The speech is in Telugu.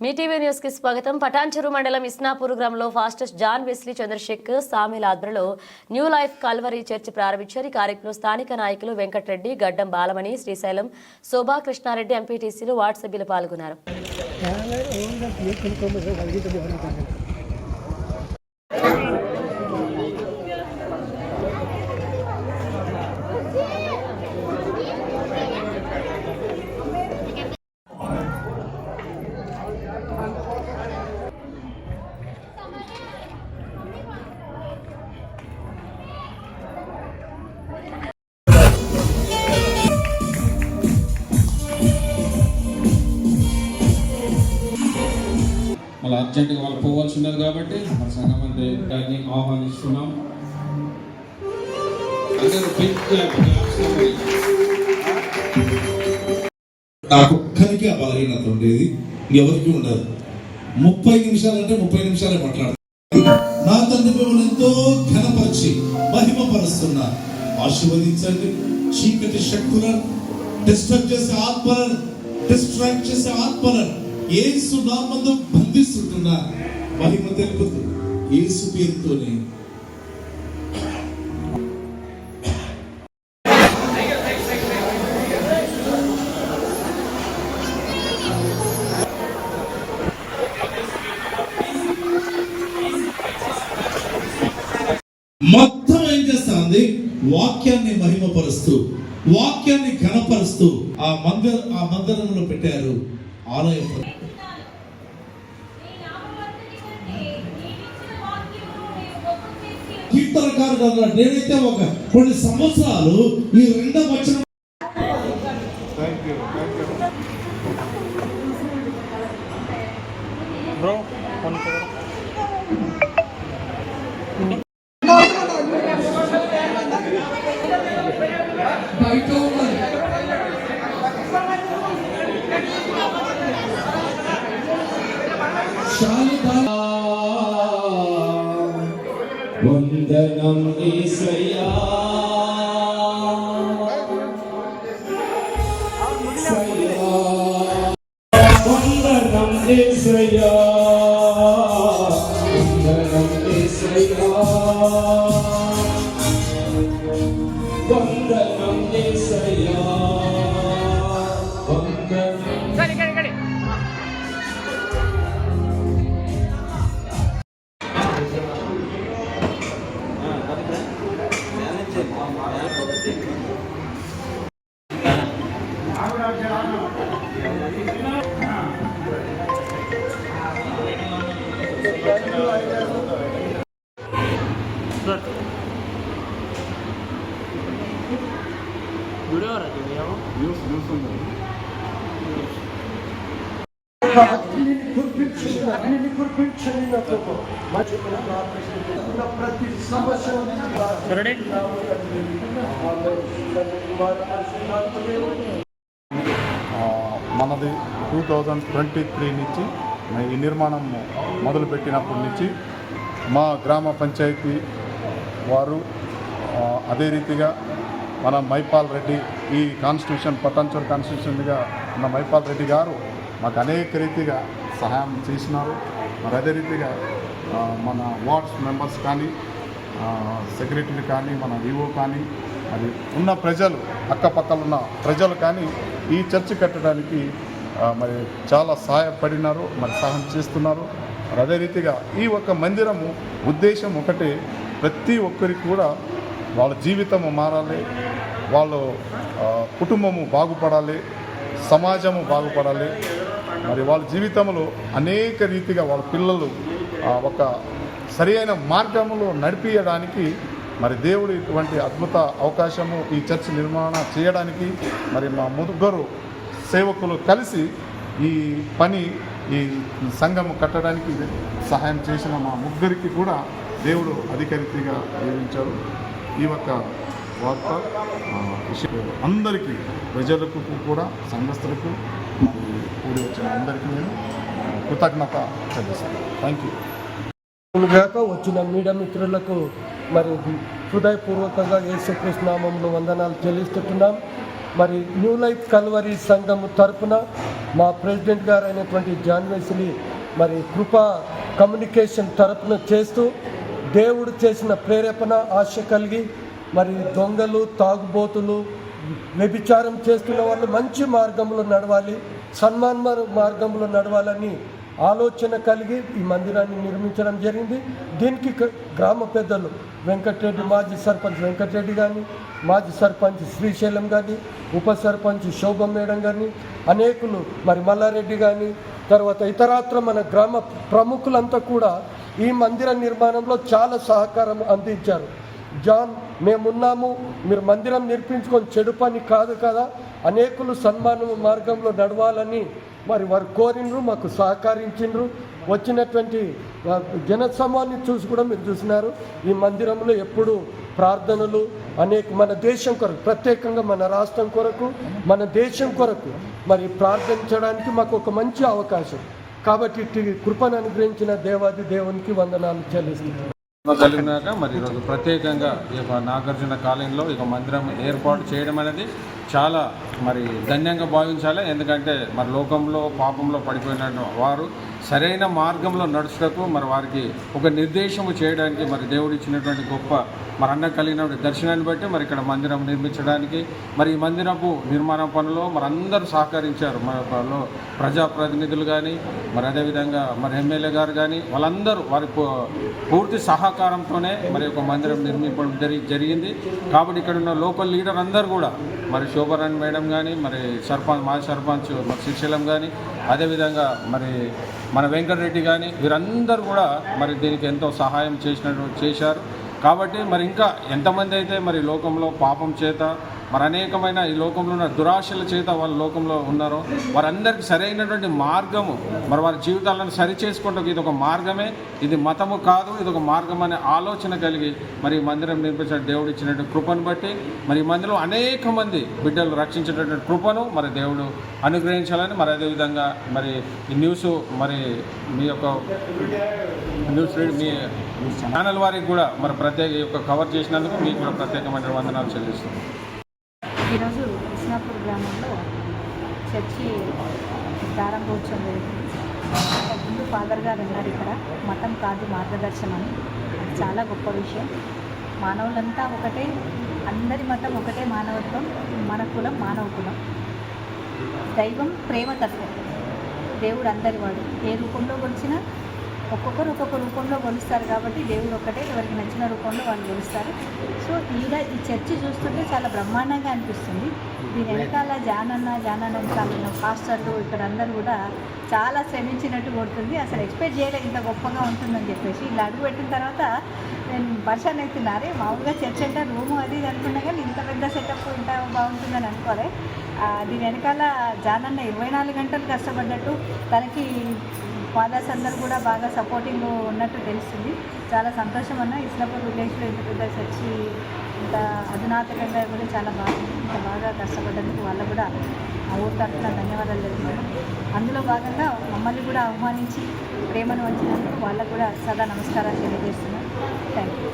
మీ టీవీ న్యూస్ కి స్వాగతం. పటాన్చెరు మండలం ఇస్నాపూర్ గ్రామంలో ఫాస్టెస్ట్ జాన్ వెస్లీ చంద్రశేఖర్ సామీల ఆధ్వర్యంలో న్యూ లైఫ్ కల్వరీ చర్చ్ ప్రారంభించారు. ఈ కార్యక్రమంలో స్థానిక నాయకులు వెంకటరెడ్డి, గడ్డం బాలమణి, శ్రీశైలం, శోభా కృష్ణారెడ్డి, ఎంపీటీసీలు, వార్డు సభ్యులు పాల్గొన్నారు. మళ్ళీ అర్జెంటుగా వాళ్ళు పోవాల్సి ఉన్నది కాబట్టి మన సంఘం అంతా దాన్ని ఆహ్వానిస్తున్నాం. నాకు ఒక్కరికి ఆ బలహీనత ఉండేది, ఎవరికి ఉండదు. 30 నిమిషాలంటే 30 నిమిషాలే మాట్లాడతాను. నా తండ్రి మిమ్మల్ని ఎంతో ఘనపరిచి మహిమపరుస్తున్నా. ఆశీర్వదించండి. చీకటి శక్తులను డిస్ట్రాక్ట్ చేసే ఆత్మలను యేసు నామమున బంధిస్తున్నా. మహిమ తెలుపుతూ యేసు పేరుతోనే మొత్తం ఏం చేస్తుంది? వాక్యాన్ని మహిమపరుస్తూ, వాక్యాన్ని ఘనపరుస్తూ ఆ మందిరంలో పెట్టారు. ఆలయం కీర్తనకారుడు అన్నాడు, నేనైతే కొన్ని సంవత్సరాలు ఈ రెండవ వచనం వందనం యేసయ్యా, వందనం యేసయ్యా, వందనం యేసయ్యా, వందనం యేసయ్యా, మనది 2023 నుంచి ఈ నిర్మాణం మొదలుపెట్టినప్పటి నుంచి మా గ్రామ పంచాయతీ వారు అదే రీతిగా మన మైపాల్ రెడ్డి, ఈ కాన్స్టిట్యూషన్ పటాన్చెరు కాన్స్టిట్యూషన్గా ఉన్న మైపాల్ రెడ్డి గారు మాకు అనేక రీతిగా సహాయం చేసినారు. మరి అదే రీతిగా మన వార్డ్స్ మెంబర్స్ కానీ, సెక్రటరీ కానీ, మన వివో కానీ, మరి ఉన్న ప్రజలు, అక్కపక్కల ఉన్న ప్రజలు కానీ ఈ చర్చ్ కట్టడానికి మరి చాలా సహాయపడినారు, మరి సహాయం చేస్తున్నారు. మరి అదే రీతిగా ఈ ఒక్క మందిరము ఉద్దేశం ఒకటే, ప్రతి ఒక్కరికి కూడా వాళ్ళ జీవితము మారాలి, వాళ్ళ కుటుంబము బాగుపడాలి, సమాజము బాగుపడాలి. మరి వాళ్ళ జీవితంలో అనేక రీతిగా వాళ్ళ పిల్లలు ఒక సరియైన మార్గంలో నడిపించడానికి మరి దేవుడు ఇటువంటి అద్భుత అవకాశము ఈ చర్చ్ నిర్మాణం చేయడానికి మరి మా ముగ్గురు సేవకులు కలిసి ఈ పని, ఈ సంఘము కట్టడానికి సహాయం చేసిన మా ముగ్గురికి కూడా దేవుడు అధికారిగా నియమించారు. ఈ యొక్క వార్త అందరికీ, ప్రజలకు కూడా, సంఘస్థులకు, కూడి వచ్చిన అందరికీ నేను కృతజ్ఞత చెల్లిస్తాను. Thank you. వచ్చిన మీడియా మిత్రులకు మరి హృదయపూర్వకంగా యేసుక్రీస్తు నామములో వందనాలు చెల్లిస్తున్నాం. మరి న్యూ లైఫ్ కల్వరీ సంఘం తరపున మా ప్రెసిడెంట్ గారు అయినటువంటి జాన్ వెస్లీ మరి కృపా కమ్యూనికేషన్ తరపున చేస్తూ దేవుడు చేసిన ప్రేరేపణ ఆశ కలిగి మరి దొంగలు తాగుబోతులు వ్యభిచారం చేస్తున్న వాళ్ళు మంచి మార్గంలో నడవాలి, సన్మాన మార్గంలో నడవాలని ఆలోచన కలిగి ఈ మందిరాన్ని నిర్మించడం జరిగింది. దీనికి గ్రామ పెద్దలు వెంకటరెడ్డి, మాజీ సర్పంచ్ వెంకటరెడ్డి కానీ, మాజీ సర్పంచ్ శ్రీశైలం కానీ, ఉప సర్పంచ్ శోభం మేడం కానీ, అనేకులు మరి మల్లారెడ్డి కానీ, తర్వాత ఇతరాత్ర మన గ్రామ ప్రముఖులంతా కూడా ఈ మందిర నిర్మాణంలో చాలా సహకారం అందించారు. జాన్, మేమున్నాము, మీరు మందిరం నిర్మించుకొని చెడు పని కాదు కదా, అనేకులు సన్మాన మార్గంలో నడవాలని మరి వారు కోరినరు, మాకు సహకరించిండ్రు. వచ్చినటువంటి జన సమూహాన్ని చూసి కూడా మీరు చూసినారు. ఈ మందిరంలో ఎప్పుడు ప్రార్థనలు మన దేశం కొరకు, ప్రత్యేకంగా మన రాష్ట్రం కొరకు, మన దేశం కొరకు మరి ప్రార్థించడానికి మాకు ఒక మంచి అవకాశం. కాబట్టి ఇట్టి కృపను అనుగ్రహించిన దేవాది దేవునికి వందనాలు చెల్లిస్తున్నాను. కలిగినాక మరి ఈరోజు ప్రత్యేకంగా ఈ యొక్క నాగార్జున కాలనీలో ఈ మందిరం ఏర్పాటు చేయడం అనేది చాలా మరి ధన్యంగా భావించాలి. ఎందుకంటే మరి లోకంలో పాపంలో పడిపోయిన వారు సరైన మార్గంలో నడుచుటకు మరి వారికి ఒక నిర్దేశము చేయడానికి మరి దేవుడు ఇచ్చినటువంటి గొప్ప మరి అన్న కలిగిన దర్శనాన్ని బట్టి మరి ఇక్కడ మందిరం నిర్మించడానికి మరి ఈ మందిరపు నిర్మాణ పనులు మరి అందరూ సహకరించారు. మన ప్రజాప్రతినిధులు కానీ మరి అదేవిధంగా మరి ఎమ్మెల్యే గారు కానీ వాళ్ళందరూ వారి పూర్తి సహకారంతోనే మరి ఒక మందిరం నిర్మించడం జరిగింది. కాబట్టి ఇక్కడ ఉన్న లోకల్ లీడర్ అందరూ కూడా మరి శోభరాణి మేడం కానీ, మరి మాజీ సర్పంచ్ మరి శ్రీశైలం కానీ, అదేవిధంగా మరి మన వెంకటరెడ్డి కానీ, వీరందరూ కూడా మరి దీనికి ఎంతో సహాయం చేశారు. కాబట్టి మరి ఇంకా ఎంతమంది అయితే మరి లోకంలో పాపం చేత మరి అనేకమైన ఈ లోకంలో ఉన్న దురాశల చేత వాళ్ళ లోకంలో ఉన్నారో వారందరికీ సరైనటువంటి మార్గము మరి వారి జీవితాలను సరిచేసుకుంటూ ఇది ఒక మార్గమే, ఇది మతము కాదు, ఇది ఒక మార్గం అనే ఆలోచన కలిగి మరి ఈ మందిరం నిర్మించిన దేవుడు ఇచ్చినటువంటి కృపను బట్టి మరి ఈ మందిరం అనేక మంది బిడ్డలు రక్షించేటటువంటి కృపను మరి దేవుడు అనుగ్రహించాలని మరి అదేవిధంగా మరి ఈ న్యూస్ మరి మీ యొక్క న్యూస్ మీ ఛానల్ వారికి కూడా మరి ప్రత్యేక కవర్ చేసినందుకు మీకు కూడా ప్రత్యేకమైన వందనాలు చెల్లిస్తున్నాను. ఈరోజు ఇస్నాపూర్ గ్రామంలో చర్చి ప్రారంభోత్సవం జరిగింది. ముందు ఫాదర్ గారు ఉన్నారు ఇక్కడ, మతం కాదు మార్గదర్శనం అని. అది చాలా గొప్ప విషయం. మానవులంతా ఒకటే, అందరి మతం ఒకటే, మానవత్వం, మన కులం మానవ కులం. దైవం ప్రేమతత్వం. దేవుడు అందరి వాడు, ఏ రూపంలో కొలిచినా ఒక్కొక్కరు ఒక్కొక్క రూపంలో కొలుస్తారు. కాబట్టి దేవుడు ఒక్కటే, ఎవరికి నచ్చిన రూపంలో వాళ్ళు కొలుస్తారు. సో ఈ చర్చి చూస్తుంటే చాలా బ్రహ్మాండంగా అనిపిస్తుంది. దీని వెనకాల జానన్న వెనకాల పాస్టర్లు ఇక్కడ అందరూ కూడా చాలా శ్రమించినట్టు కొడుతుంది. అసలు ఎక్స్పెక్ట్ చేయలేదు ఇంత గొప్పగా ఉంటుందని చెప్పేసి. ఇలా అడుగు పెట్టిన తర్వాత నేను పరిశాన్ అవుతున్నారే, మామూలుగా చర్చ్ అంటే రూము అది అనుకున్నా కానీ ఇంత పెద్ద సెటప్ ఇంత బాగుంటుందని అనుకోలే. దీని వెనకాల జానన్న 24 గంటలు కష్టపడ్డట్టు, తనకి ఫాదర్స్ అందరూ కూడా బాగా సపోర్టింగ్ ఉన్నట్టు తెలుస్తుంది. చాలా సంతోషం అన్న. ఇస్లాపూర్ విలేజ్లో ఇంత పెద్ద చర్చి ఇంత అధునాతకంగా కూడా చాలా బాగుంది. ఇంత బాగా కష్టపడ్డందుకు వాళ్ళకు కూడా ఆ ఊరు తరఫున ధన్యవాదాలు తెలుపుతున్నాను. అందులో భాగంగా మమ్మల్ని కూడా ఆహ్వానించి ప్రేమను వంచినందుకు వాళ్ళకు కూడా సదా నమస్కారాలు తెలియజేస్తున్నాను. Thank you.